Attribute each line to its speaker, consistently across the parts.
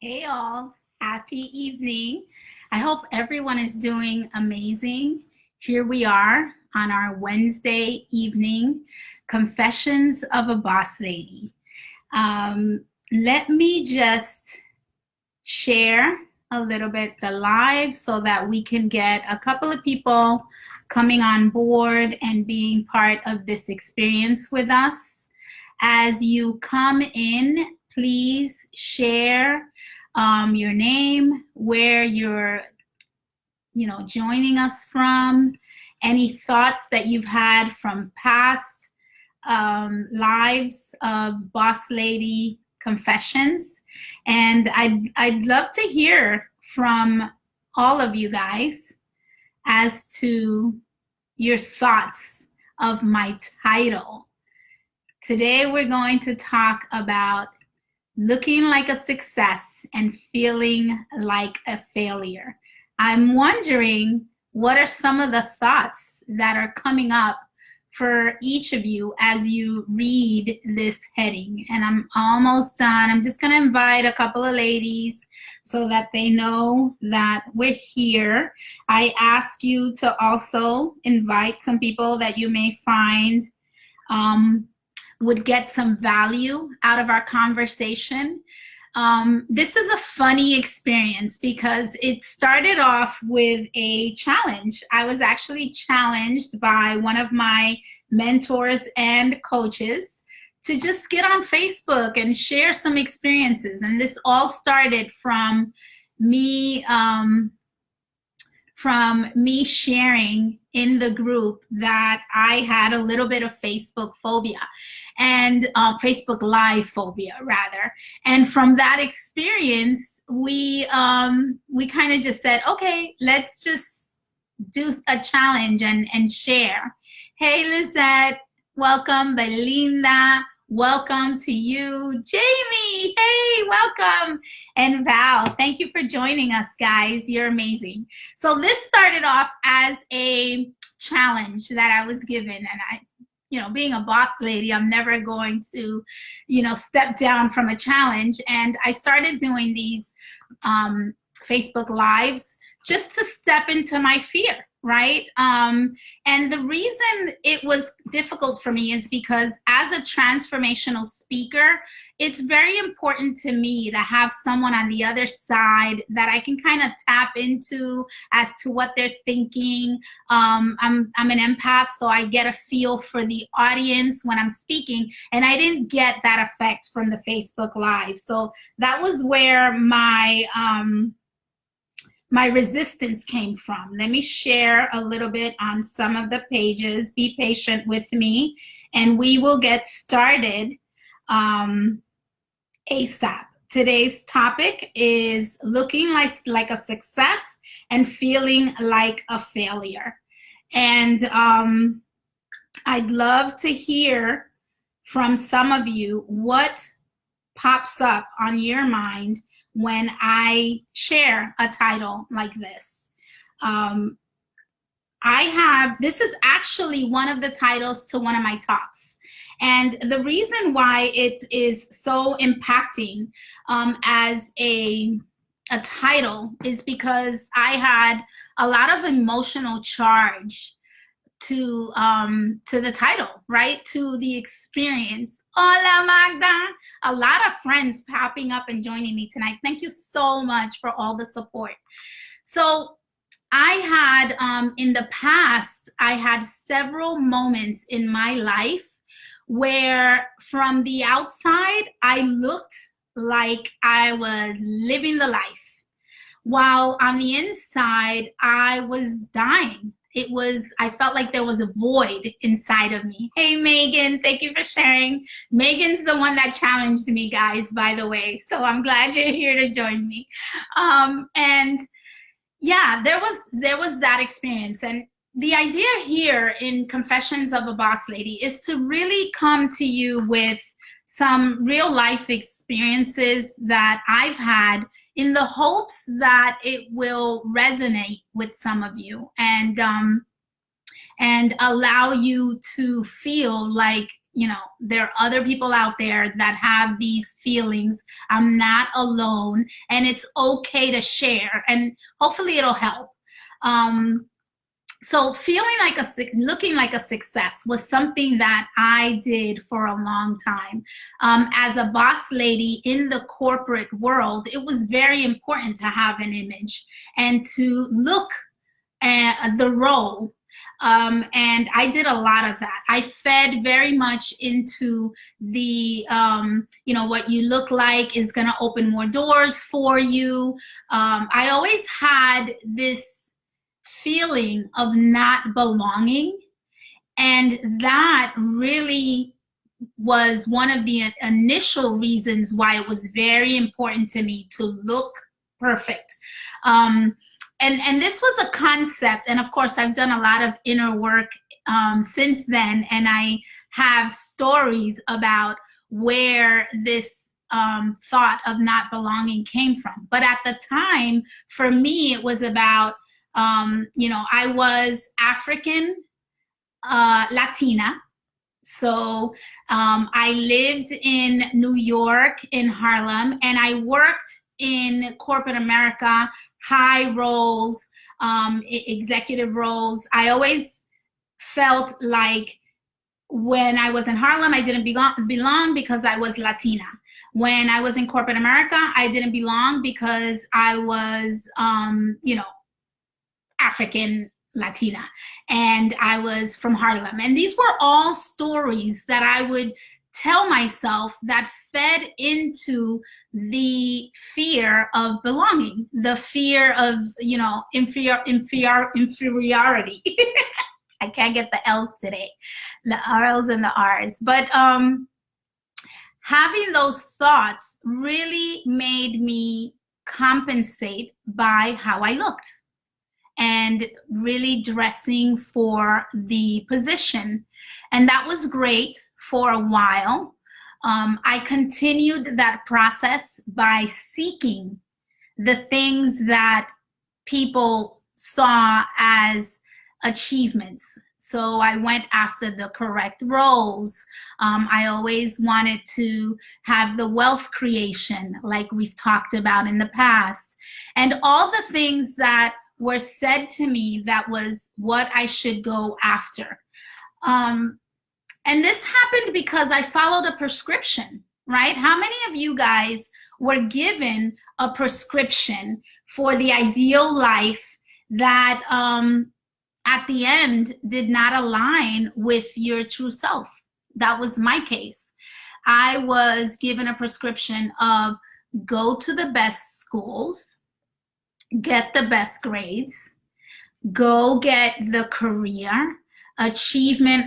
Speaker 1: Hey all, happy evening. I hope everyone is doing amazing. Here we are on our Wednesday evening, Confessions of a Boss Lady. Let me just share a little bit the live so that we can get a couple of people coming on board and being part of this experience with us. As you come in, please share your name, where you're, joining us from, any thoughts that you've had from past lives of Boss Lady Confessions. And I'd love to hear from all of you guys as to your thoughts of my title. Today we're going to talk about looking like a success and feeling like a failure. I'm wondering, what are some of the thoughts that are coming up for each of you as you read this heading? And I'm almost done. I'm just going to invite a couple of ladies so that they know that we're here. I ask you to also invite some people that you may find would get some value out of our conversation. This is a funny experience because it started off with a challenge. I was actually challenged by one of my mentors and coaches to just get on Facebook and share some experiences. And this all started from me sharing in the group that I had a little bit of Facebook phobia, and Facebook Live phobia rather. And from that experience, we kind of just said, okay, let's just do a challenge and share. Hey, Lizette, welcome. Belinda, welcome to you. Jamie, hey, welcome. And Val, thank you for joining us, guys. You're amazing. So this started off as a challenge that I was given, and being a boss lady, I'm never going to, step down from a challenge. And I started doing these Facebook Lives just to step into my fear, right? And the reason it was difficult for me is because as a transformational speaker, it's very important to me to have someone on the other side that I can kind of tap into as to what they're thinking. I'm an empath, so I get a feel for the audience when I'm speaking, and I didn't get that effect from the Facebook Live. So that was where my resistance came from. Let me share a little bit on some of the pages. Be patient with me, and we will get started ASAP. Today's topic is looking like a success and feeling like a failure. And I'd love to hear from some of you what pops up on your mind when I share a title like this. This is actually one of the titles to one of my talks. And the reason why it is so impacting as a title is because I had a lot of emotional charge to the title, right? To the experience. Hola, Magda. A lot of friends popping up and joining me tonight. Thank you so much for all the support. So I had, in the past, I had several moments in my life where from the outside, I looked like I was living the life, while on the inside, I was dying. I felt like there was a void inside of me. Hey, Megan, thank you for sharing. Megan's the one that challenged me, guys, by the way. So I'm glad you're here to join me. And yeah, there was that experience. And the idea here in Confessions of a Boss Lady is to really come to you with some real life experiences that I've had in the hopes that it will resonate with some of you and allow you to feel like you know, there are other people out there that have these feelings. I'm not alone, and it's okay to share, and hopefully it'll help. So feeling like looking like a success was something that I did for a long time. As a boss lady in the corporate world, it was very important to have an image and to look at the role. And I did a lot of that. I fed very much into the, you know, what you look like is going to open more doors for you. I always had this feeling of not belonging, and that really was one of the initial reasons why it was very important to me to look perfect. And this was a concept, and of course I've done a lot of inner work since then, and I have stories about where this thought of not belonging came from. But at the time, for me, it was about you know, I was African Latina. So I lived in New York, in Harlem, and I worked in corporate America, high roles, executive roles. I always felt like when I was in Harlem, I didn't belong because I was Latina. When I was in corporate America, I didn't belong because I was, you know, African Latina, and I was from Harlem. And these were all stories that I would tell myself that fed into the fear of belonging, the fear of, you know, inferiority. I can't get the L's today, the R's and the R's. But having those thoughts really made me compensate by how I looked, and really dressing for the position. And that was great for a while. I continued that process by seeking the things that people saw as achievements. So I went after the correct roles. I always wanted to have the wealth creation, like we've talked about in the past, and all the things that were said to me that was what I should go after. And this happened because I followed a prescription, right? How many of you guys were given a prescription for the ideal life that at the end did not align with your true self? That was my case. I was given a prescription of go to the best schools, get the best grades, go get the career, achievement,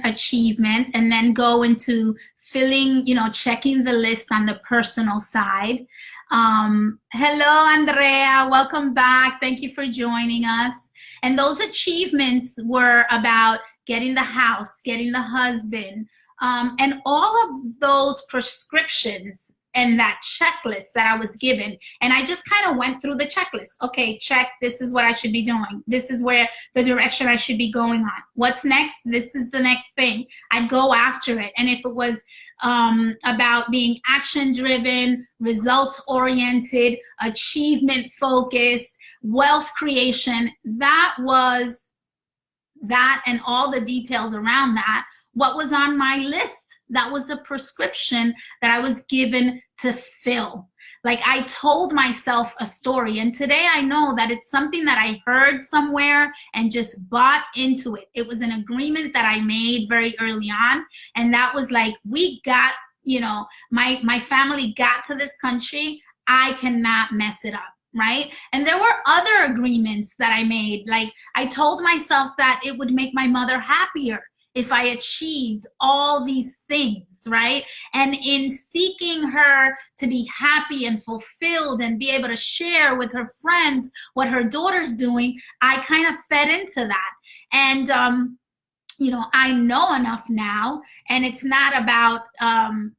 Speaker 1: and then go into filling, you know, checking the list on the personal side. Hello, Andrea, welcome back. Thank you for joining us. And those achievements were about getting the house, getting the husband, and all of those prescriptions and that checklist that I was given. And I just kind of went through the checklist. Okay, check, this is what I should be doing. This is where the direction I should be going on. What's next? This is the next thing. I'd go after it. And if it was about being action-driven, results-oriented, achievement-focused, wealth creation, that was that, and all the details around that, what was on my list. That was the prescription that I was given to fill. Like, I told myself a story, and today I know that it's something that I heard somewhere and just bought into it. It was an agreement that I made very early on, and that was like, we got, you know, my family got to this country, I cannot mess it up, right? And there were other agreements that I made. Like, I told myself that it would make my mother happier if I achieved all these things, right? And in seeking her to be happy and fulfilled and be able to share with her friends what her daughter's doing, I kind of fed into that. And, you know, I know enough now, and it's not about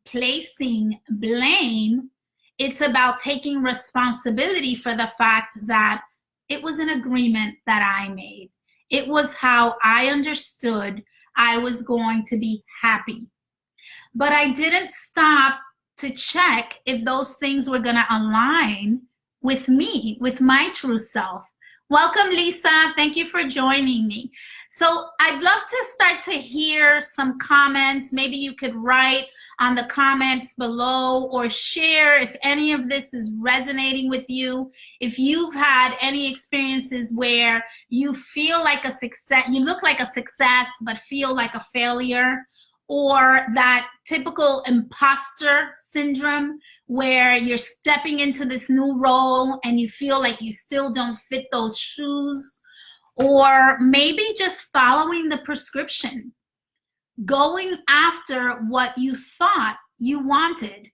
Speaker 1: placing blame. It's about taking responsibility for the fact that it was an agreement that I made. It was how I understood I was going to be happy. but I didn't stop to check if those things were going to align with me, with my true self. Welcome, Lisa. Thank you for joining me. So I'd love to start to hear some comments. Maybe you could write on the comments below or share if any of this is resonating with you. If you've had any experiences where you feel like a success, you look like a success, but feel like a failure, or that typical imposter syndrome where you're stepping into this new role and you feel like you still don't fit those shoes, or maybe just following the prescription, going after what you thought you wanted.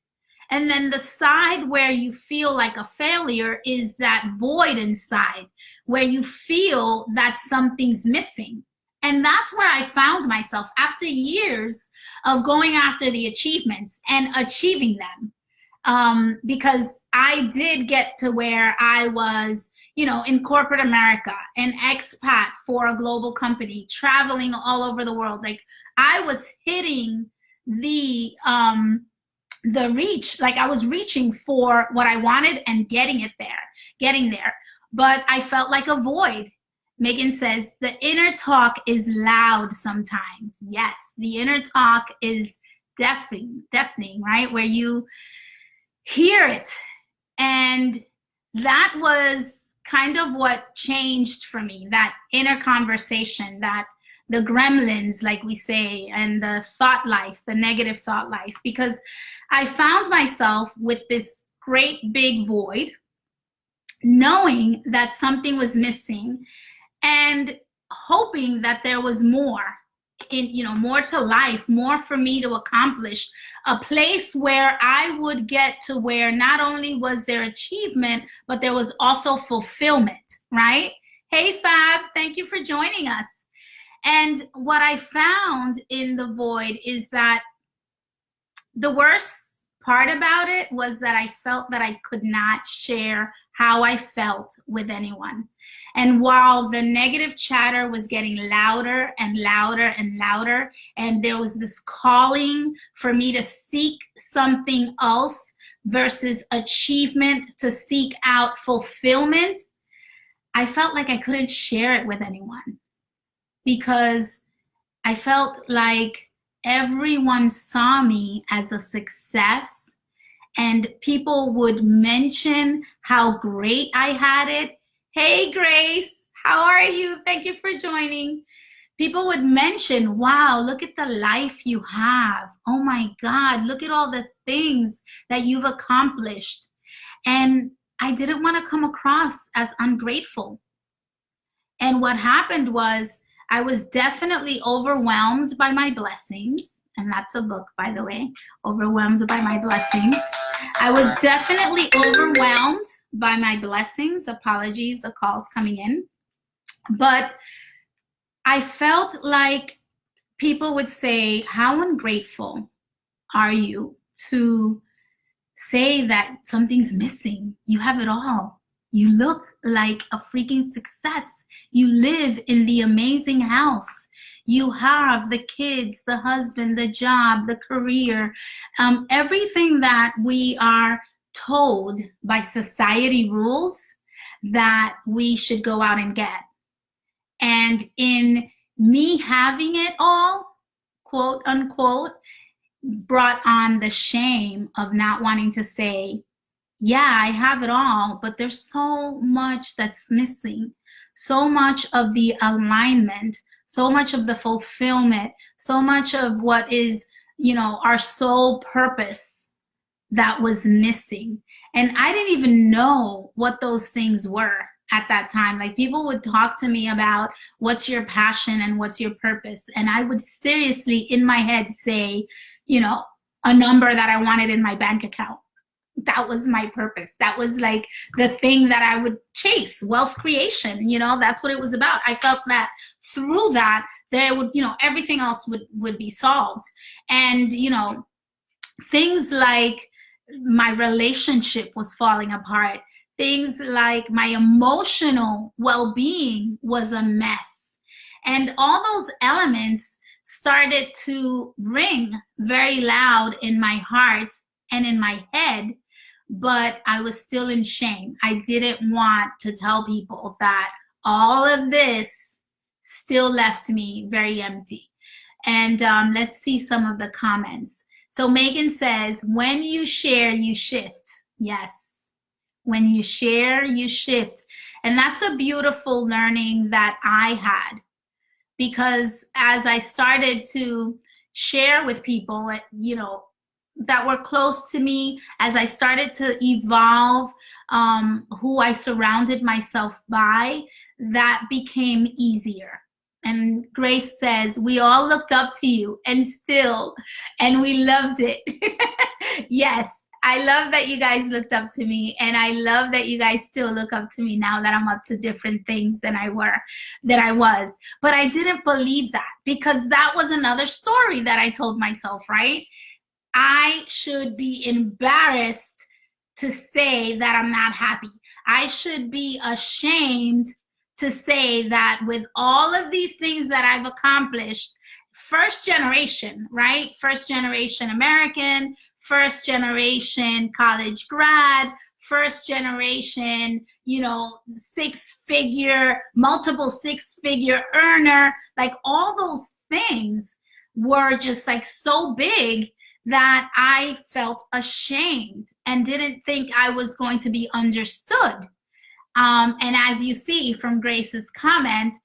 Speaker 1: And then the side where you feel like a failure is that void inside where you feel that something's missing. And that's where I found myself after years of going after the achievements and achieving them. Because I did get to where I was, you know, in corporate America, an expat for a global company, traveling all over the world. Like I was hitting the reach, like I was reaching for what I wanted and getting there. But I felt like a void. Megan says, the inner talk is loud sometimes. Yes, the inner talk is deafening, right? Where you hear it. And that was kind of what changed for me, that inner conversation, that the gremlins, like we say, and the thought life, the negative thought life, because I found myself with this great big void, knowing that something was missing, and hoping that there was more, more to life, more for me to accomplish, a place where I would get to where not only was there achievement, but there was also fulfillment, right? Hey, Fab, thank you for joining us. And what I found in the void is that the worst part about it was that I felt that I could not share how I felt with anyone. And while the negative chatter was getting louder and louder and louder, and there was this calling for me to seek something else versus achievement, to seek out fulfillment, I felt like I couldn't share it with anyone because I felt like everyone saw me as a success, and people would mention how great I had it. Hey, Grace, how are you? Thank you for joining. People would mention, wow, look at the life you have. Oh my God, look at all the things that you've accomplished. And I didn't want to come across as ungrateful. And what happened was I was definitely overwhelmed by my blessings. And that's a book, by the way, Overwhelmed by My Blessings. I was definitely overwhelmed by my blessings. Apologies, a call's coming in. But I felt like people would say, how ungrateful are you to say that something's missing? You have it all. You look like a freaking success. You live in the amazing house. You have the kids, the husband, the job, the career, everything that we are told by society rules that we should go out and get. And in me having it all, quote unquote, brought on the shame of not wanting to say, yeah, I have it all, but there's so much that's missing, so much of the alignment, so much of the fulfillment, so much of what is, our soul purpose that was missing. And I didn't even know what those things were at that time. Like people would talk to me about what's your passion and what's your purpose. And I would seriously in my head say, a number that I wanted in my bank account. That was my purpose. That was like the thing that I would chase, wealth creation. That's what it was about. I felt that through that, there would, everything else would be solved. And, things like my relationship was falling apart. Things like my emotional well-being was a mess. And all those elements started to ring very loud in my heart and in my head, but I was still in shame. I didn't want to tell people that all of this still left me very empty. And let's see some of the comments. So Megan says, when you share, you shift. Yes. When you share, you shift. And that's a beautiful learning that I had, because as I started to share with people, you know, that were close to me, as I started to evolve who I surrounded myself by, that became easier. And Grace says, we all looked up to you and we loved it. Yes, I love that you guys looked up to me, and I love that you guys still look up to me now that I'm up to different things than I was. But I didn't believe that, because that was another story that I told myself, right? I should be embarrassed to say that I'm not happy. I should be ashamed to say that with all of these things that I've accomplished, first generation, right? First generation American, first generation college grad, first generation, you know, multiple six-figure earner, like all those things were just like so big that I felt ashamed and didn't think I was going to be understood. And as you see from Grace's comment,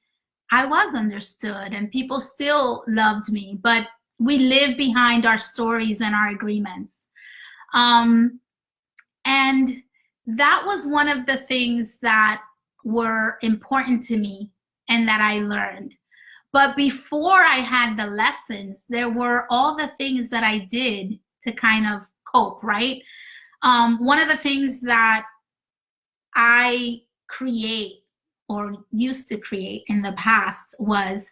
Speaker 1: I was understood and people still loved me, but we live behind our stories and our agreements. And that was one of the things that were important to me and that I learned. But before I had the lessons, there were all the things that I did to kind of cope, right? One of the things that I create or used to create in the past was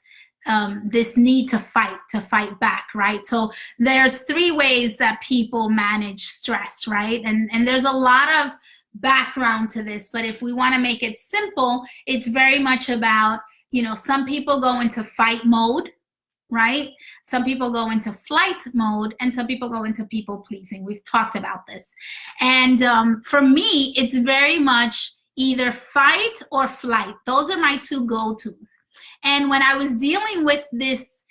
Speaker 1: this need to fight back, right? So there's 3 ways that people manage stress, right? And there's a lot of background to this, but if we want to make it simple, it's very much about, you know, some people go into fight mode, right? Some people go into flight mode, and some people go into people pleasing. We've talked about this. And for me, it's very much either fight or flight. Those are my 2 go-tos. And when I was dealing with this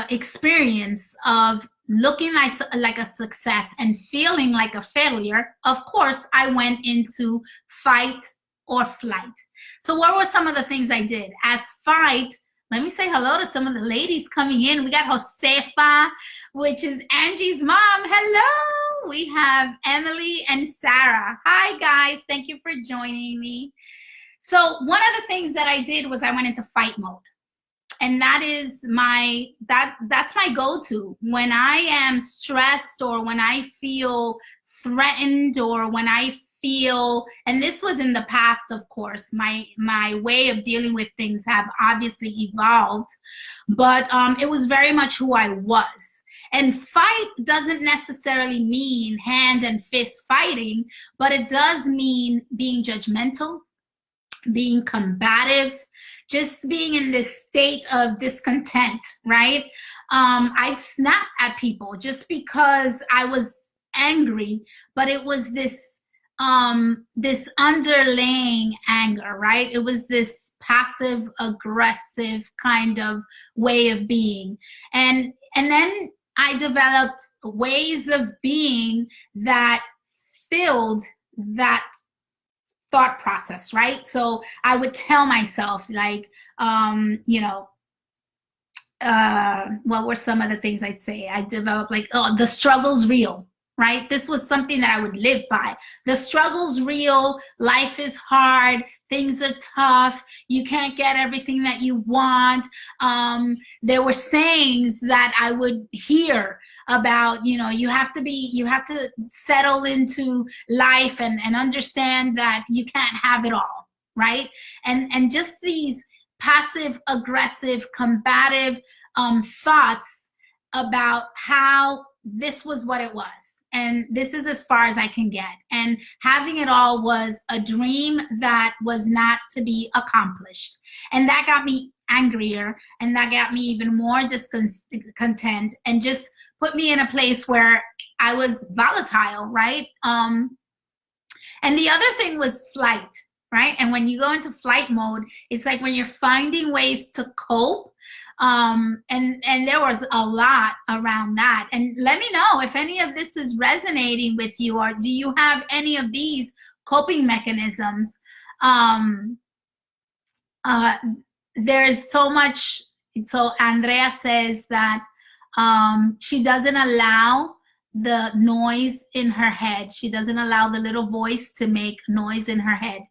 Speaker 1: experience of looking like a success and feeling like a failure, of course, I went into fight or flight. So what were some of the things I did? As fight, let me say hello to some of the ladies coming in. We got Josefa, which is Angie's mom. Hello. We have Emily and Sarah. Hi, guys. Thank you for joining me. So one of the things that I did was I went into fight mode. And that is that's my go-to. When I am stressed or when I feel threatened or when I feel, and this was in the past, of course, my way of dealing with things have obviously evolved, but it was very much who I was. And fight doesn't necessarily mean hand and fist fighting, but it does mean being judgmental, being combative, just being in this state of discontent, right? I'd snap at people just because I was angry, but it was this underlying anger, right? It was this passive aggressive kind of way of being. And then I developed ways of being that filled that thought process, right? So I would tell myself, like, you know, what were some of the things I'd say? I developed like, oh, the struggle's real, right? This was something that I would live by. The struggle's real. Life is hard. Things are tough. You can't get everything that you want. There were sayings that I would hear about, you know, you have to settle into life and understand that you can't have it all, right? And just these passive aggressive combative thoughts about how this was what it was. and this is as far as I can get. And having it all was a dream that was not to be accomplished. And that got me angrier, and that got me even more discontent, and just put me in a place where I was volatile, right? And the other thing was flight, right? And when you go into flight mode, it's like when you're finding ways to cope. And there was a lot around that. And let me know if any of this is resonating with you, or do you have any of these coping mechanisms? There's so much. So Andrea says that she doesn't allow the noise in her head. She doesn't allow the little voice to make noise in her head.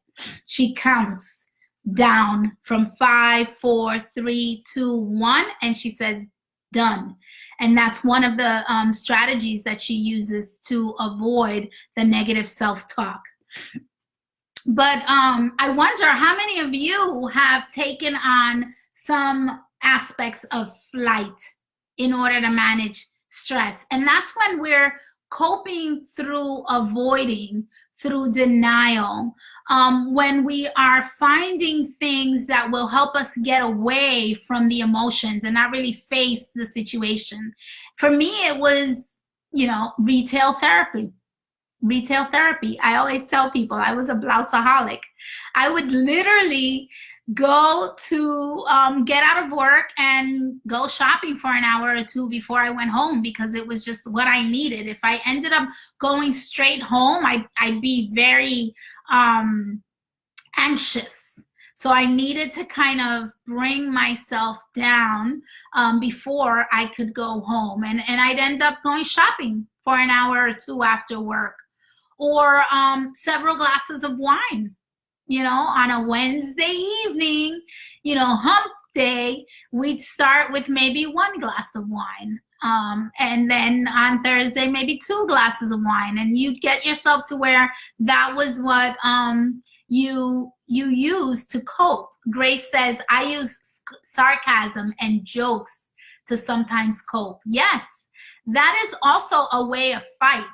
Speaker 1: She counts down from 5, 4, 3, 2, 1, and she says, done. And that's one of the strategies that she uses to avoid the negative self-talk. But I wonder how many of you have taken on some aspects of flight in order to manage stress. And that's when we're coping through avoiding, through denial, when we are finding things that will help us get away from the emotions and not really face the situation. For me, it was, retail therapy. Retail therapy. I always tell people I was a blouseaholic. I would literally go to get out of work and go shopping for an hour or two before I went home, because it was just what I needed. If I ended up going straight home, I'd be very anxious. So I needed to kind of bring myself down before I could go home. And I'd end up going shopping for an hour or two after work, or several glasses of wine. On a Wednesday evening, hump day, we'd start with maybe 1 glass of wine. And then on Thursday, maybe 2 glasses of wine. And you'd get yourself to where that was what you use to cope. Grace says, I use sarcasm and jokes to sometimes cope. Yes, that is also a way of fight.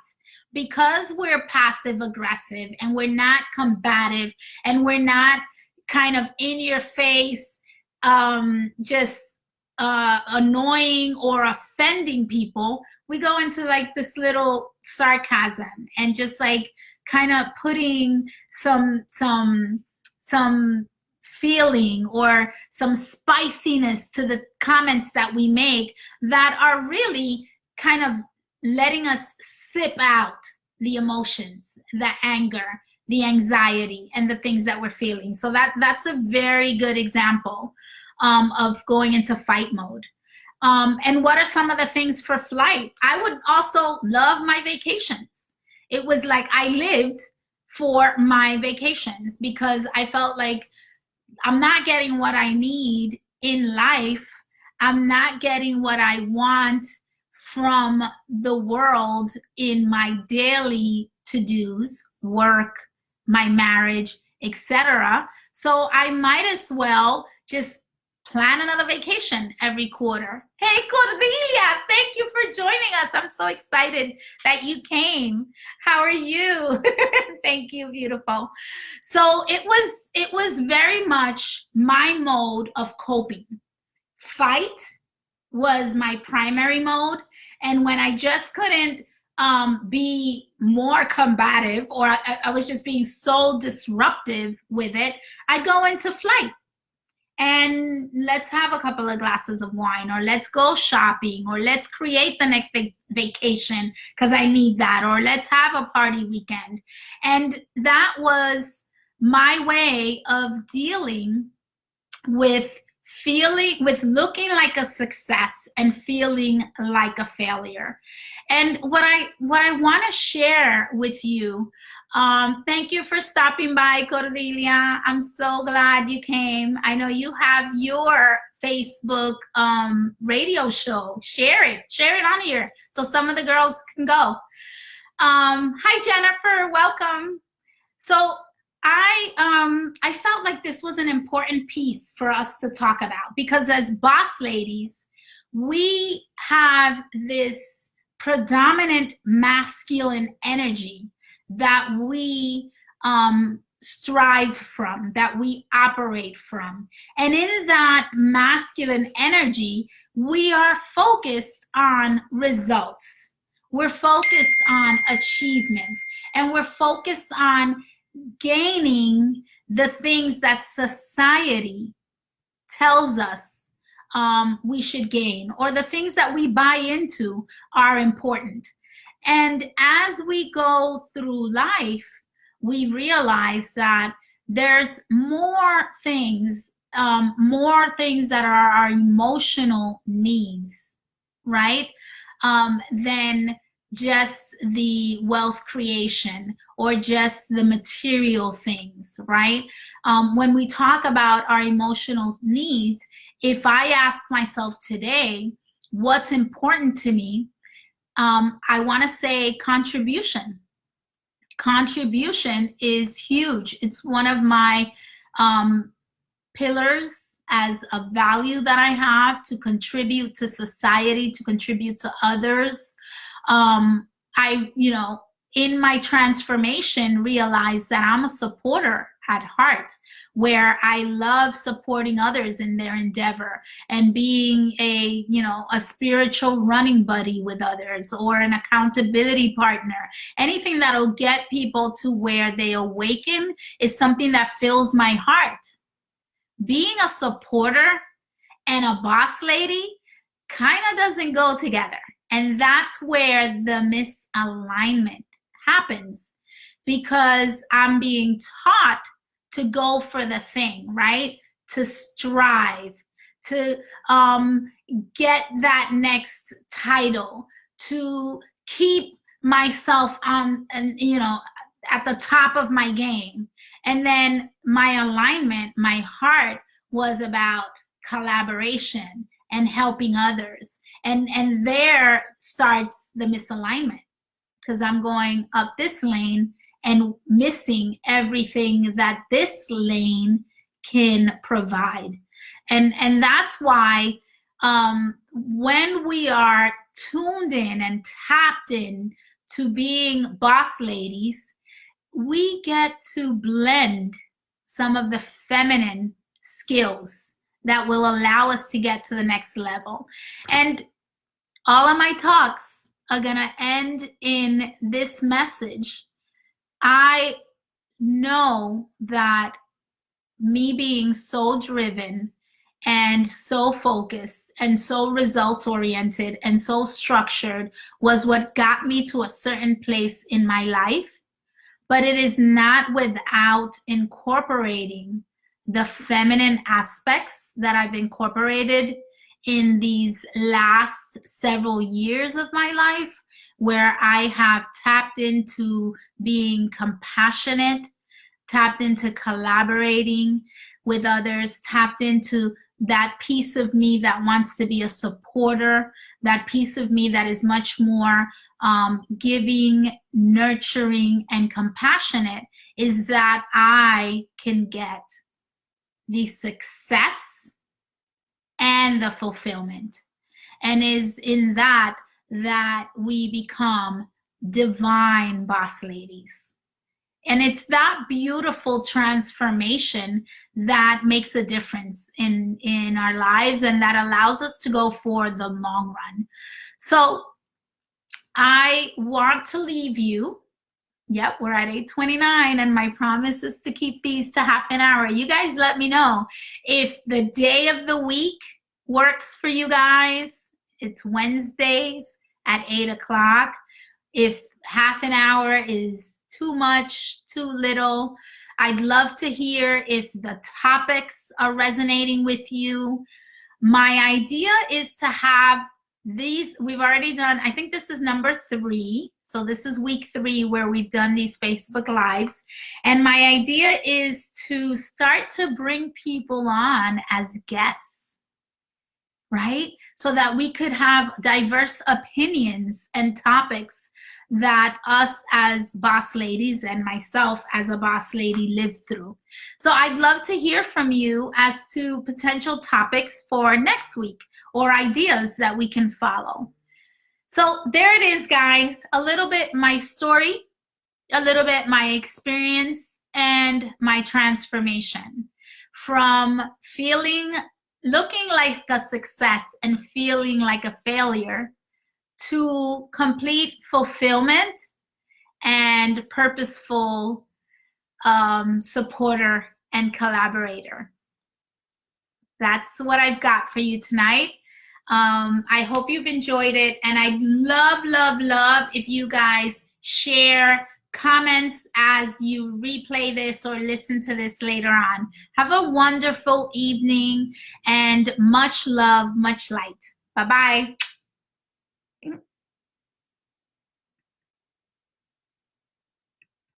Speaker 1: Because we're passive aggressive and we're not combative and we're not kind of in your face, just annoying or offending people, we go into like this little sarcasm and just like kind of putting some feeling or some spiciness to the comments that we make that are really kind of letting us sip out the emotions, the anger, the anxiety, and the things that we're feeling. So that's a very good example of going into fight mode. And what are some of the things for flight? I would also love my vacations. It was like I lived for my vacations, because I felt like I'm not getting what I need in life. I'm not getting what I want from the world in my daily to-dos, work, my marriage, etc. So I might as well just plan another vacation every quarter. Hey, Cordelia, thank you for joining us. I'm so excited that you came. How are you? Thank you, beautiful. So it was very much my mode of coping. Fight was my primary mode. And when I just couldn't be more combative, or I was just being so disruptive with it, I'd go into flight. And let's have a couple of glasses of wine, or let's go shopping, or let's create the next vacation because I need that, or let's have a party weekend. And that was my way of dealing with looking like a success and feeling like a failure. And what I want to share with you, thank you for stopping by, Cordelia. I'm so glad you came. I know you have your Facebook radio show. Share it on here so some of the girls can go. Hi, Jennifer, welcome. So I felt like this was an important piece for us to talk about, because as boss ladies, we have this predominant masculine energy that we strive from, that we operate from. And in that masculine energy, we are focused on results. We're focused on achievement, and we're focused on gaining the things that society tells us we should gain, or the things that we buy into are important. And as we go through life, we realize that there's more things that are our emotional needs, right? Than just the wealth creation or just the material things, right? When we talk about our emotional needs, if I ask myself today, what's important to me? I want to say contribution. Contribution is huge. It's one of my pillars as a value that I have, to contribute to society, to contribute to others. I, in my transformation, realized that I'm a supporter at heart, where I love supporting others in their endeavor and being a spiritual running buddy with others, or an accountability partner. Anything that'll get people to where they awaken is something that fills my heart. Being a supporter and a boss lady kind of doesn't go together. And that's where the misalignment happens, because I'm being taught to go for the thing, right? To strive, to get that next title, to keep myself on, at the top of my game. And then my alignment, my heart, was about collaboration and helping others. And there starts the misalignment, because I'm going up this lane and missing everything that this lane can provide. And that's why when we are tuned in and tapped in to being boss ladies, we get to blend some of the feminine skills that will allow us to get to the next level. And all of my talks are going to end in this message. I know that me being so driven and so focused and so results oriented and so structured was what got me to a certain place in my life. But it is not without incorporating the feminine aspects that I've incorporated in these last several years of my life, where I have tapped into being compassionate, tapped into collaborating with others, tapped into that piece of me that wants to be a supporter, that piece of me that is much more giving, nurturing, and compassionate, is that I can get the success and the fulfillment. And is in that we become divine boss ladies. And it's that beautiful transformation that makes a difference in our lives, and that allows us to go for the long run. So I want to leave you. Yep, we're at 8:29, and my promise is to keep these to half an hour. You guys let me know if the day of the week works for you guys. It's Wednesdays at 8 o'clock. If half an hour is too much, too little, I'd love to hear if the topics are resonating with you. My idea is to have these, we've already done, I think this is number 3. So this is week 3 where we've done these Facebook Lives. And my idea is to start to bring people on as guests, right? So that we could have diverse opinions and topics that us as boss ladies and myself as a boss lady live through. So I'd love to hear from you as to potential topics for next week or ideas that we can follow. So there it is, guys. A little bit my story, a little bit my experience, and my transformation from looking like a success and feeling like a failure to complete fulfillment and purposeful supporter and collaborator. That's what I've got for you tonight. I hope you've enjoyed it, and I'd love if you guys share comments as you replay this or listen to this later on. Have a wonderful evening, and much love, much light. Bye-bye.